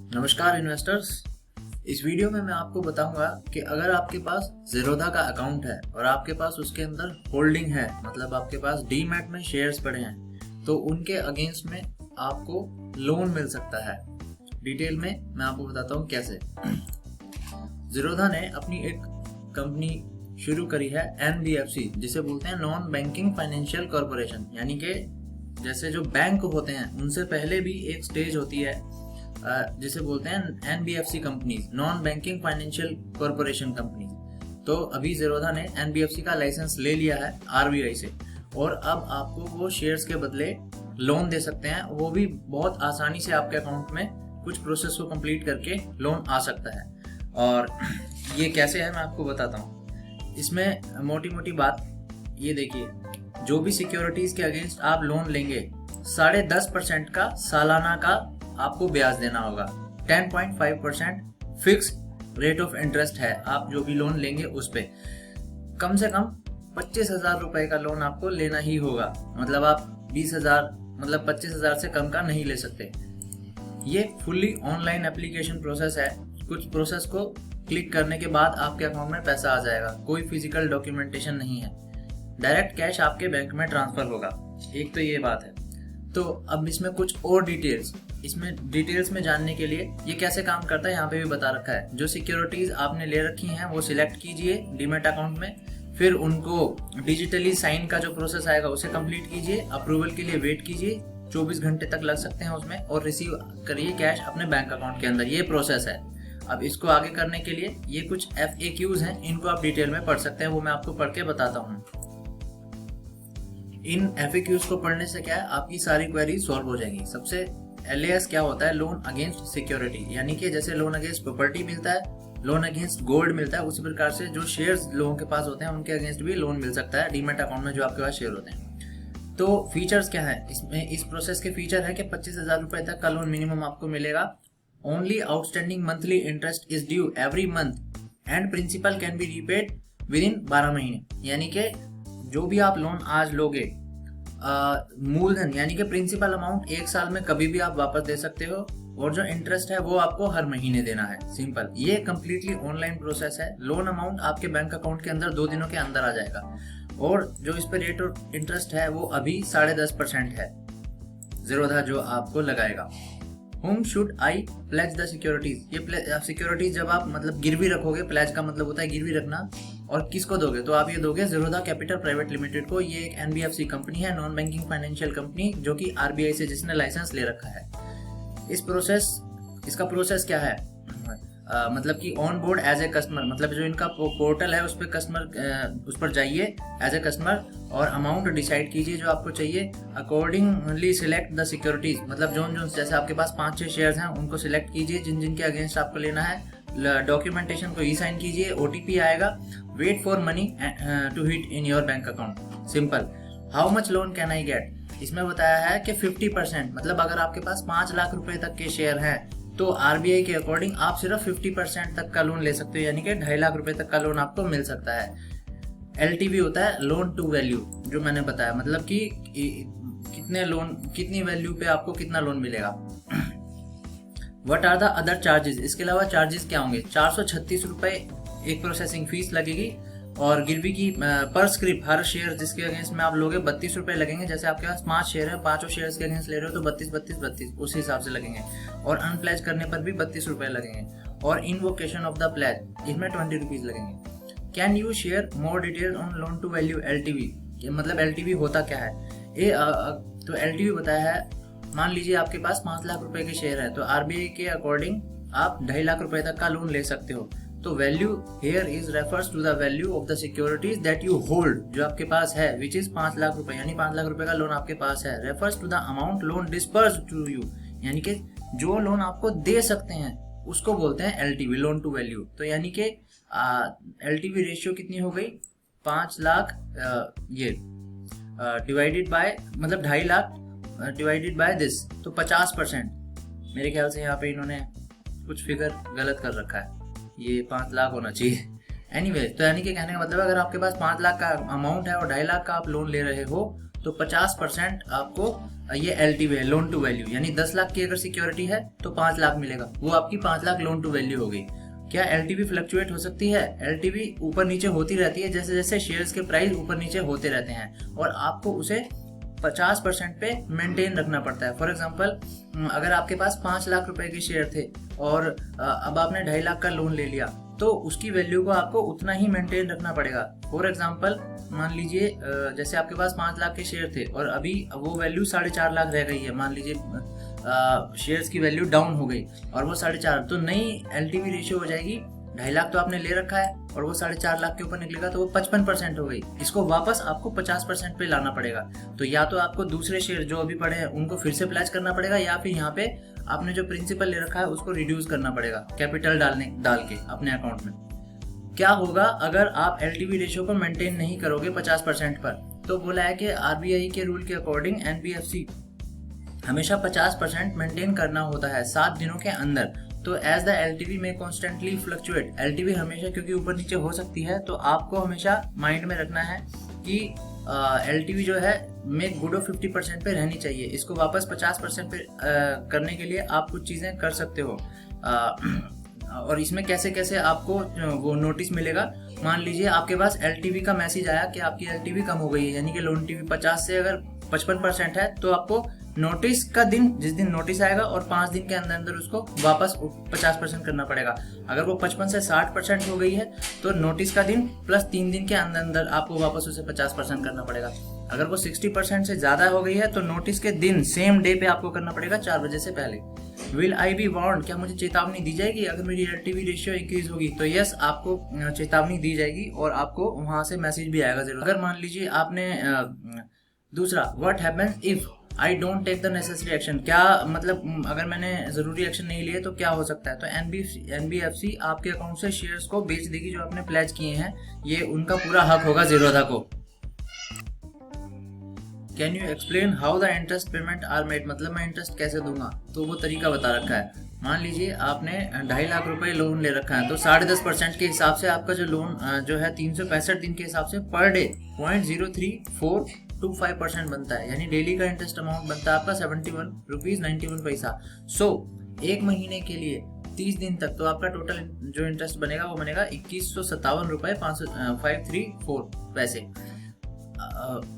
नमस्कार इन्वेस्टर्स। इस वीडियो में मैं आपको बताऊंगा कि अगर आपके पास ज़ीरोधा का अकाउंट है और आपके पास उसके अंदर होल्डिंग है, मतलब आपके पास डीमैट में शेयर्स पड़े हैं, तो उनके अगेंस्ट में आपको लोन मिल सकता है। डिटेल में मैं आपको बताता हूँ कैसे। ज़ीरोधा ने अपनी एक कंपनी शुरू करी है NBFC, जिसे बोलते हैं नॉन बैंकिंग फाइनेंशियल कॉरपोरेशन। यानी कि जैसे जो बैंक होते हैं उनसे पहले भी एक स्टेज होती है जिसे बोलते हैं NBFC companies, non banking financial corporation companies. तो अभी ज़ीरोधा ने NBFC का लाइसेंस ले लिया है RBI से, और अब आपको वो शेयर्स के बदले लोन दे सकते हैं। वो भी बहुत आसानी से आपके अकाउंट में कुछ प्रोसेस को कंप्लीट करके लोन आ सकता है। और ये कैसे है मैं आपको बताता हूँ। इसमें मोटी मोटी बात ये देखिए, जो भी सिक्योरिटीज के अगेंस्ट आप लोन लेंगे 10.5% का सालाना का आपको ब्याज देना होगा। 10.5% फिक्स रेट ऑफ इंटरेस्ट है। आप जो भी लोन लेंगे उस पे कम से कम 25,000 रुपए का लोन आपको लेना ही होगा। मतलब आप 20,000 मतलब 25,000 से कम का नहीं ले सकते। ये फुल्ली ऑनलाइन एप्लीकेशन प्रोसेस है। कुछ प्रोसेस को क्लिक करने के बाद आपके अकाउंट में पैसा आ जाएगा। कोई फिजिकल डॉक्यूमेंटेशन नहीं है, डायरेक्ट कैश आपके बैंक में ट्रांसफर होगा। एक तो ये बात है। तो अब इसमें कुछ और डिटेल्स में जानने के लिए ये कैसे काम करता है यहाँ पे भी बता रखा है। जो सिक्योरिटीज आपने ले रखी हैं वो सिलेक्ट कीजिए डीमैट अकाउंट में, फिर उनको डिजिटली साइन का जो प्रोसेस आएगा उसे कंप्लीट कीजिए। अप्रूवल के लिए वेट कीजिए, 24 घंटे तक लग सकते हैं उसमें, और रिसीव करिए कैश अपने बैंक अकाउंट के अंदर। ये प्रोसेस है। अब इसको आगे करने के लिए ये कुछ FAQs हैं, इनको आप डिटेल में पढ़ सकते हैं। वो मैं आपको पढ़ के बताता हूँ। इन FAQs को पढ़ने से क्या है, आपकी सारी क्वेरी सॉल्व हो जाएंगी। सबसे LAS क्या होता है? Loan against security. यानी कि जैसे लोन अगेंस्ट प्रॉपर्टी मिलता है, लोन अगेंस्ट गोल्ड मिलता है, उसी प्रकार से जो शेयर्स लोगों के पास होते हैं उनके अगेंस्ट भी लोन मिल सकता है डीमैट अकाउंट में जो आपके पास शेयर होते हैं। तो फीचर्स क्या है इसमें? इस प्रोसेस के फीचर है कि 25,000 रुपए तक का लोन मिनिमम आपको मिलेगा। Only outstanding monthly interest is due every month and principal can be repaid within 12 महीने। यानी कि जो भी आप लोन आज लोगे, मूलधन यानी कि प्रिंसिपल अमाउंट 1 साल में कभी भी आप वापस दे सकते हो, और जो इंटरेस्ट है वो आपको हर महीने देना है। सिंपल। ये कम्प्लीटली ऑनलाइन प्रोसेस है। लोन अमाउंट आपके बैंक अकाउंट के अंदर 2 दिनों के अंदर आ जाएगा, और जो इस पे रेट ऑफ इंटरेस्ट है वो अभी 10.5% है ज़ीरोधा जो आपको लगाएगा। Whom should I pledge the securities? ये सिक्योरिटीज जब आप मतलब गिरवी रखोगे, प्लेज का मतलब होता है गिरवी रखना, और किसको दोगे? तो आप ये दोगे ज़ीरोधा कैपिटल प्राइवेट लिमिटेड को। ये एक NBFC कंपनी है, नॉन बैंकिंग फाइनेंशियल कंपनी, जो कि RBI से जिसने लाइसेंस ले रखा है। इसका प्रोसेस क्या है? मतलब कि on board as a customer, मतलब जो इनका पोर्टल है उस पर उस पर जाइए एज ए कस्टमर, और अमाउंट डिसाइड कीजिए जो आपको चाहिए। अकॉर्डिंगली सिलेक्ट द सिक्योरिटीज, मतलब जो जैसे आपके पास 5-6 शेयर्स हैं उनको सिलेक्ट कीजिए जिन जिन के अगेंस्ट आपको लेना है। डॉक्यूमेंटेशन को साइन कीजिए, OTP आएगा। Wait for money to hit in your bank account. Simple. How much loan can I get? इसमें बताया है कि 50%, मतलब अगर आपके पास 5 लाख रुपए तक के शेयर हैं तो RBI के अकॉर्डिंग आप सिर्फ 50% तक का लोन ले सकते हो, यानी कि 2.5 लाख रुपए तक का लोन आपको मिल सकता है। LTV होता है लोन टू वैल्यू, जो मैंने बताया, मतलब कि कितनी वैल्यू पे आपको कितना लोन मिलेगा। What are the other charges? इसके अलावा चार्जेस क्या होंगे? 436 रुपए एक प्रोसेसिंग फीस लगेगी, और गिरवी की पर स्क्रिप्ट हर शेयर जिसके अगेंस्ट में आप लोगे 32 रुपए लगेंगे। जैसे आपके पास 5 शेयर है, 5 शेयर के अगेंस्ट ले रहे हो तो 32 उस हिसाब से लगेंगे, और अनप्लेज करने पर भी 32 रुपए लगेंगे, और इनवोकेशन ऑफ द प्लेज इसमें 20 रुपीज लगेंगे। Can you share more detail on loan to value LTV? ये मतलब LTV होता क्या है? तो LTV बताया है, मान लीजिए आपके पास 5 लाख रुपए के शेयर है, तो RBI के अकॉर्डिंग आप 2.5 लाख रुपए तक का लोन ले सकते हो। तो value here is refers to the value of the securities that you hold, जो आपके पास है, विच इज 5 लाख रुपए, यानी 5 लाख रुपए का लोन आपके पास है। Refers to the amount loan disburse to you, यानी कि जो लोन आपको दे सकते हैं उसको बोलते हैं LTV, लोन टू वैल्यू। तो यानी कि LTV रेशियो कितनी हो गई? 5 लाख डिवाइडेड बाय, मतलब 2.5 लाख डिवाइडेड बाय दिस, तो 50%। मेरे ख्याल से यहाँ पे इन्होंने कुछ फिगर गलत कर रखा है, ये 5 लाख होना चाहिए। एनीवे, तो यानी कि कहने का मतलब अगर आपके पास 5 लाख का अमाउंट है और 2.5 लाख का आप लोन ले रहे हो तो 50% आपको ये LTV है, लोन टू वैल्यू, यानी 10 लाख की अगर सिक्योरिटी है तो 5 लाख मिलेगा, वो आपकी 5 लाख लोन टू वैल्यू हो गई। क्या LTV फ्लक्चुएट हो सकती है? LTV ऊपर नीचे होती रहती है जैसे जैसे शेयर्स के प्राइस ऊपर नीचे होते रहते हैं, और आपको उसे 50% पे मेंटेन रखना पड़ता है। फॉर एग्जांपल, अगर आपके पास 5 लाख रुपए के शेयर थे और अब आपने 2.5 लाख का लोन ले लिया, तो उसकी वैल्यू को आपको उतना ही मेंटेन रखना पड़ेगा। फॉर एग्जांपल, मान लीजिए जैसे आपके पास 5 लाख के शेयर थे और अभी वो वैल्यू 4.5 लाख रह गई है, मान लीजिए शेयर्स की वैल्यू डाउन हो गई और वो 4.5, तो नई LTV रेशियो हो जाएगी, 2.5 लाख तो आपने ले रखा है और वो 4.5 लाख के ऊपर निकलेगा तो वो 55% हो गई। इसको वापस आपको 50% पे लाना पड़ेगा। तो या तो आपको दूसरे शेयर जो अभी पड़े हैं उनको फिर से प्लेज करना पड़ेगा, या फिर यहाँ पे आपने जो प्रिंसिपल ले रखा है उसको रिड्यूस करना पड़ेगा कैपिटल डाल के अपने अकाउंट में। क्या होगा अगर आप LTV रेशियो को मेंटेन नहीं करोगे 50% पर? तो बोला है कि RBI के रूल के अकॉर्डिंग NBFC हमेशा 50% मेंटेन करना होता है 7 दिनों के अंदर। तो एज द LTV में कॉन्स्टेंटली फ्लक्चुएट, LTV हमेशा क्योंकि ऊपर नीचे हो सकती है, तो आपको हमेशा माइंड में रखना है कि LTV जो है में गुड 50% पे रहनी चाहिए। इसको वापस 50% पे करने के लिए आप कुछ चीज़ें कर सकते हो। और इसमें कैसे कैसे आपको वो नोटिस मिलेगा। मान लीजिए आपके पास LTV का मैसेज आया कि आपकी LTV कम हो गई है, यानी कि लोन TV 50 से अगर 55% है, तो आपको नोटिस का दिन, जिस दिन नोटिस आएगा और 5 दिन के अंदर अंदर उसको वापस 50% करना पड़ेगा। अगर वो 55 से 60% हो गई है तो नोटिस का दिन प्लस 3 दिन के अंदर अंदर आपको वापस उसे 50% करना पड़ेगा। अगर वो 60% से ज़्यादा हो गई है तो नोटिस के दिन सेम डे पे आपको करना पड़ेगा 4 बजे से पहले। विल आई बी वार्न्ड, क्या मुझे चेतावनी दी जाएगी अगर मेरी LTV रेशियो इंक्रीज होगी? तो यस, आपको चेतावनी दी जाएगी और आपको वहाँ से मैसेज भी आएगा जरूर। अगर मान लीजिए आपने दूसरा, what happens if I don't take the necessary action, क्या मतलब अगर मैंने ज़रूरी एक्शन नहीं लिए तो क्या हो सकता है? तो NBFC आपके अकाउंट से शेयर्स को बेच देगी जो आपने प्लेज किए हैं, ये उनका पूरा हक होगा ज़ीरोधा को। Can you explain how the interest payment are made, मतलब मैं इंटरेस्ट कैसे दूंगा? तो वो तरीका बता रखा है। मान लीजिए आपने 2.5 लाख रुपए लोन ले रखा है, तो 10.5% के हिसाब से आपका जो लोन जो है 365 दिन के हिसाब से पर डे 0.03425% बनता है, यानी डेली का इंटरेस्ट अमाउंट बनता है आपका 71 रुपीज 91 पैसा। सो एक महीने के लिए 30 दिन तक तो आपका टोटल जो इंटरेस्ट बनेगा वो बनेगा 2157 रुपए 534 पैसे।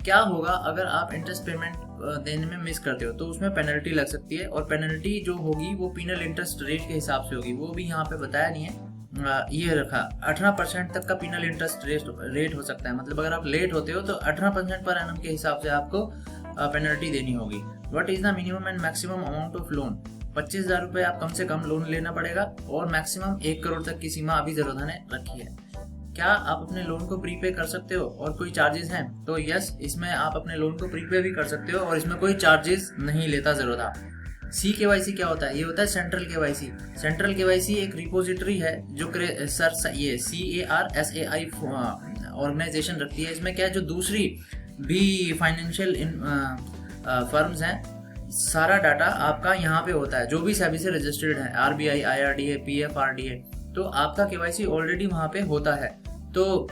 क्या होगा अगर आप इंटरेस्ट पेमेंट देने में मिस करते हो? तो उसमें पेनल्टी लग सकती है, और पेनल्टी जो होगी वो पीनल इंटरेस्ट रेट के हिसाब से होगी, वो भी यहाँ पे बताया नहीं है। ये रखा 18% तक का पीनल इंटरेस्ट रेट हो सकता है, मतलब अगर आप लेट होते हो तो 18% पर एनम के हिसाब से आपको पेनल्टी देनी होगी। What is the minimum and maximum amount of loan? 25,000 रुपये आप कम से कम लोन लेना पड़ेगा, और मैक्सिमम 1 करोड़ तक की सीमा अभी ज़ीरोधा ने रखी है। क्या आप अपने लोन को प्रीपे कर सकते हो और कोई चार्जेस हैं? तो यस, इसमें आप अपने लोन को प्रीपे भी कर सकते हो और इसमें कोई चार्जेस नहीं लेता ज़ीरोधा। CKYC क्या होता है? ये होता है सेंट्रल KYC। सेंट्रल KYC एक रिपोजिटरी है जो ये CARSAI ऑर्गेनाइजेशन रखती है। इसमें क्या है, जो दूसरी भी फाइनेंशियल फर्म्स हैं, सारा डाटा आपका यहाँ पे होता है, जो भी सेबी से रजिस्टर्ड है, RBI, IRDA, PFRDA, तो आपका KYC ऑलरेडी वहाँ पे होता है। तो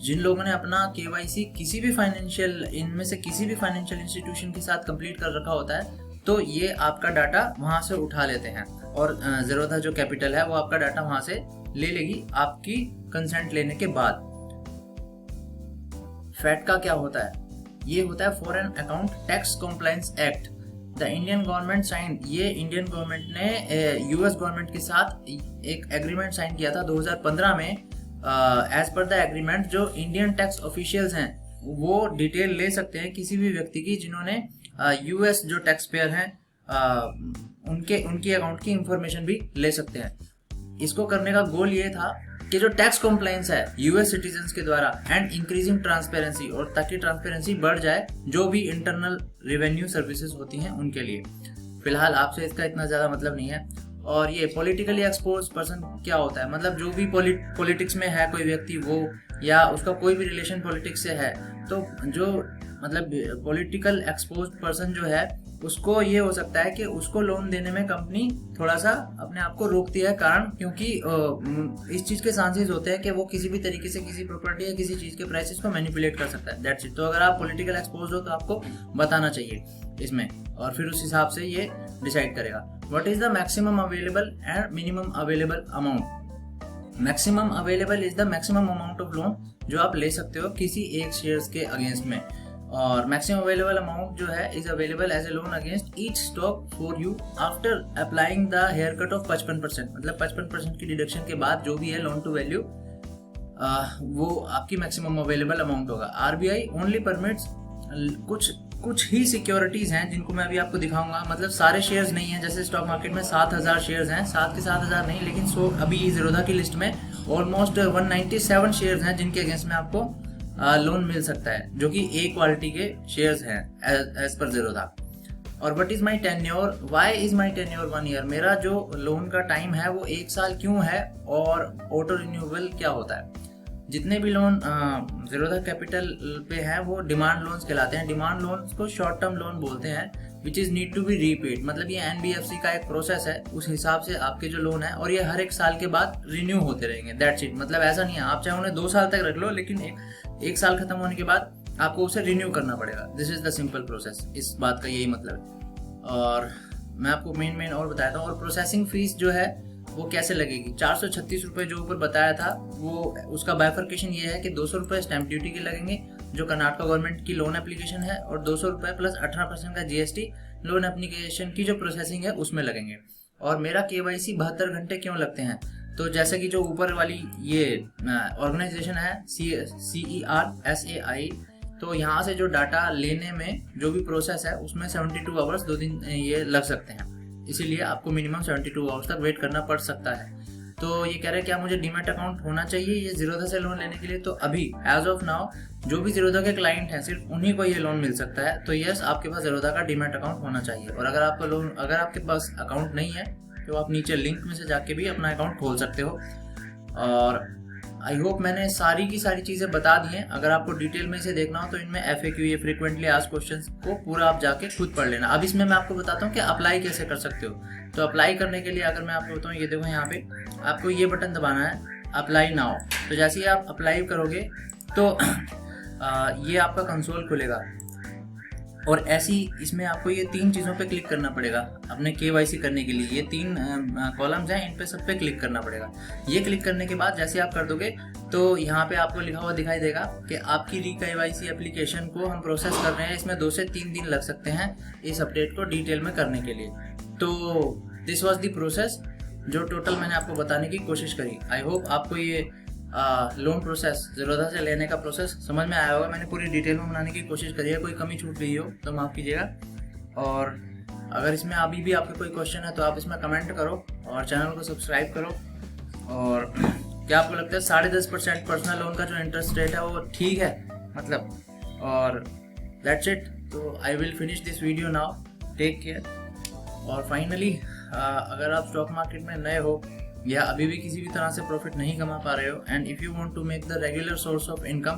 जिन लोगों ने अपना KYC किसी भी इनमें से किसी भी फाइनेंशियल इंस्टीट्यूशन के साथ कंप्लीट कर रखा होता है, तो ये आपका डाटा वहाँ से उठा लेते हैं, और ज़ीरोधा जो कैपिटल है वो आपका डाटा वहाँ से ले लेगी आपकी कंसेंट लेने के बाद। फैट का क्या होता है? ये होता है foreign account tax compliance act. The Indian government sign, ये इंडियन गवर्नमेंट ने US गवर्नमेंट के साथ एक एग्रीमेंट साइन किया था 2015 में। एज पर द एग्रीमेंट जो इंडियन टैक्स ऑफिशियल्स हैं वो डिटेल ले सकते हैं किसी भी व्यक्ति की जिन्होंने US जो टैक्स पेयर हैं उनकी अकाउंट की इंफॉर्मेशन भी ले सकते हैं। इसको करने का गोल ये था कि जो टैक्स कॉम्प्लायंस है US सिटीजन्स के द्वारा, एंड इंक्रीजिंग ट्रांसपेरेंसी, और ताकि ट्रांसपेरेंसी बढ़ जाए जो भी इंटरनल रेवेन्यू सर्विसेज होती हैं उनके लिए। फिलहाल आपसे इसका इतना ज़्यादा मतलब नहीं है। और ये पॉलिटिकली एक्सपोज पर्सन क्या होता है? मतलब जो भी पॉलिटिक्स में है कोई व्यक्ति, वो या उसका कोई भी रिलेशन पॉलिटिक्स से है, तो जो मतलब पॉलिटिकल एक्सपोज पर्सन जो है उसको ये हो सकता है कि उसको लोन देने में कंपनी थोड़ा सा अपने आप को रोकती है, कारण क्योंकि इस चीज़ के चांसेस होते हैं कि वो किसी भी तरीके से किसी प्रॉपर्टी या किसी चीज़ के प्राइसेस को मैनिपुलेट कर सकता है। That's it. तो अगर आप पॉलिटिकल एक्सपोज हो तो आपको बताना चाहिए इसमें, और फिर उस हिसाब से ये डिसाइड करेगा। What is the maximum available and minimum available amount. Maximum available is the maximum amount of loan जो आप ले सकते हो किसी एक शेयर्स के अगेंस्ट में, और मैक्सिमम अवेलेबल अमाउंट जो है is available as a loan against each stock for you after applying the haircut of 55%। मतलब 55% की डिडक्शन के बाद जो भी है लोन टू वैल्यू वो आपकी मैक्सिमम अवेलेबल अमाउंट होगा। आरबीआई ओनली परमिट्स कुछ ही सिक्योरिटीज हैं जिनको मैं अभी आपको दिखाऊंगा। मतलब सारे शेयर्स नहीं हैं, जैसे स्टॉक मार्केट में 7000 शेयर्स हैं, 7 के 7000 नहीं, लेकिन अभी ज़ीरोधा की लिस्ट में ऑलमोस्ट 197 शेयर्स हैं जिनके अगेंस्ट में आपको लोन मिल सकता है, जो कि ए क्वालिटी के शेयर्स हैं एज पर ज़ीरोधा। और what is my tenure, why is my tenure 1 year. मेरा जो लोन का टाइम है वो 1 साल क्यों है, और ऑटो रिन्यूएबल क्या होता है। जितने भी लोन ज़ीरोधा कैपिटल पे हैं वो डिमांड लोन्स कहलाते हैं। डिमांड लोन्स को शॉर्ट टर्म लोन बोलते हैं, which is need to be repaid. मतलब ये NBFC का एक प्रोसेस है, उस हिसाब से आपके जो लोन है, और ये हर 1 साल के बाद रिन्यू होते रहेंगे। That's it. मतलब ऐसा नहीं है आप चाहे उन्हें 2 साल तक रख लो, लेकिन 1 साल खत्म होने के बाद आपको उसे रिन्यू करना पड़ेगा। This is the simple process, इस बात का यही मतलब है। और मैं आपको मेन और बताता हूँ। और प्रोसेसिंग फीस जो है वो कैसे लगेगी। 436 रुपये जो ऊपर बताया था, वो उसका बाइफर्केशन ये है कि 200 रुपये स्टैंप ड्यूटी के लगेंगे जो कर्नाटक गवर्नमेंट की लोन एप्लीकेशन है, और 200 रुपये प्लस 18% का GST लोन एप्लीकेशन की जो प्रोसेसिंग है उसमें लगेंगे। और मेरा KYC 72 घंटे क्यों लगते हैं, तो जैसे कि जो ऊपर वाली ये ऑर्गेनाइजेशन है CERSAI, तो यहाँ से जो डाटा लेने में जो भी प्रोसेस है उसमें 72 आवर्स 2 दिन ये लग सकते हैं, इसीलिए आपको मिनिमम 72 आवर्स तक वेट करना पड़ सकता है। तो ये कह रहे हैं क्या मुझे डीमैट अकाउंट होना चाहिए ये ज़ीरोधा से लोन लेने के लिए। तो अभी एज ऑफ नाउ जो भी ज़ीरोधा के क्लाइंट हैं सिर्फ उन्हीं को ये लोन मिल सकता है। तो यस, आपके पास ज़ीरोधा का डीमैट अकाउंट होना चाहिए। और अगर आपके पास अकाउंट नहीं है तो आप नीचे लिंक में से जाके भी अपना अकाउंट खोल सकते हो। और आई होप मैंने सारी की सारी चीज़ें बता दी हैं। अगर आपको डिटेल में इसे देखना हो तो इनमें FAQ ये फ्रीक्वेंटली आस्क्ड क्वेश्चंस को पूरा आप जाके खुद पढ़ लेना। अब इसमें मैं आपको बताता हूँ कि अप्लाई कैसे कर सकते हो। तो अप्लाई करने के लिए अगर मैं आपको बताऊँ, ये देखो यहाँ पे आपको ये बटन दबाना है, अप्लाई नाउ। तो जैसे ही आप अप्लाई करोगे तो ये आपका कंसोल खुलेगा, और ऐसी इसमें आपको ये 3 चीज़ों पे क्लिक करना पड़ेगा अपने KYC करने के लिए। ये 3 कॉलम्स हैं, इन पे सब पे क्लिक करना पड़ेगा। ये क्लिक करने के बाद जैसे आप कर दोगे तो यहाँ पे आपको लिखा हुआ दिखाई देगा कि आपकी KYC एप्लीकेशन को हम प्रोसेस कर रहे हैं, इसमें 2 से 3 दिन लग सकते हैं इस अपडेट को डिटेल में करने के लिए। तो दिस वॉज द प्रोसेस जो टोटल मैंने आपको बताने की कोशिश करी। आई होप आपको ये लोन प्रोसेस ज़ीरोधा से लेने का प्रोसेस समझ में आया होगा। मैंने पूरी डिटेल में बनाने की कोशिश करी है, कोई कमी छूट गई हो तो माफ़ कीजिएगा। और अगर इसमें अभी भी आपके कोई क्वेश्चन है तो आप इसमें कमेंट करो और चैनल को सब्सक्राइब करो। और क्या आपको लगता है 10.5% पर्सनल लोन का जो इंटरेस्ट रेट है वो ठीक है मतलब? और दैट्स इट। तो I will finish this video now, take care. और फाइनली अगर आप स्टॉक मार्केट में नए हो या अभी भी किसी भी तरह से प्रॉफिट नहीं कमा पा रहे हो, and if you want to make the regular source of income,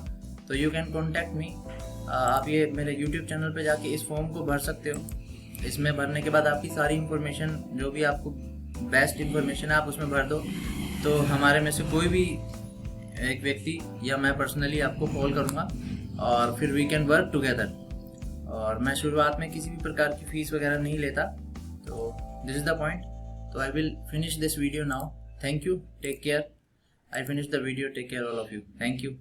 तो यू कैन कॉन्टैक्ट मी। आप ये मेरे YouTube चैनल पे जाके इस फॉर्म को भर सकते हो। इसमें भरने के बाद आपकी सारी इन्फॉर्मेशन, जो भी आपको बेस्ट इन्फॉर्मेशन है आप उसमें भर दो, तो हमारे में से कोई भी एक व्यक्ति या मैं पर्सनली आपको कॉल करूँगा और फिर वी कैन वर्क टुगेदर। और मैं शुरुआत में किसी भी प्रकार की फ़ीस वगैरह नहीं लेता, तो this is the point. So I will finish this video now. Thank you. Take care. I finished the video. Take care all of you. Thank you.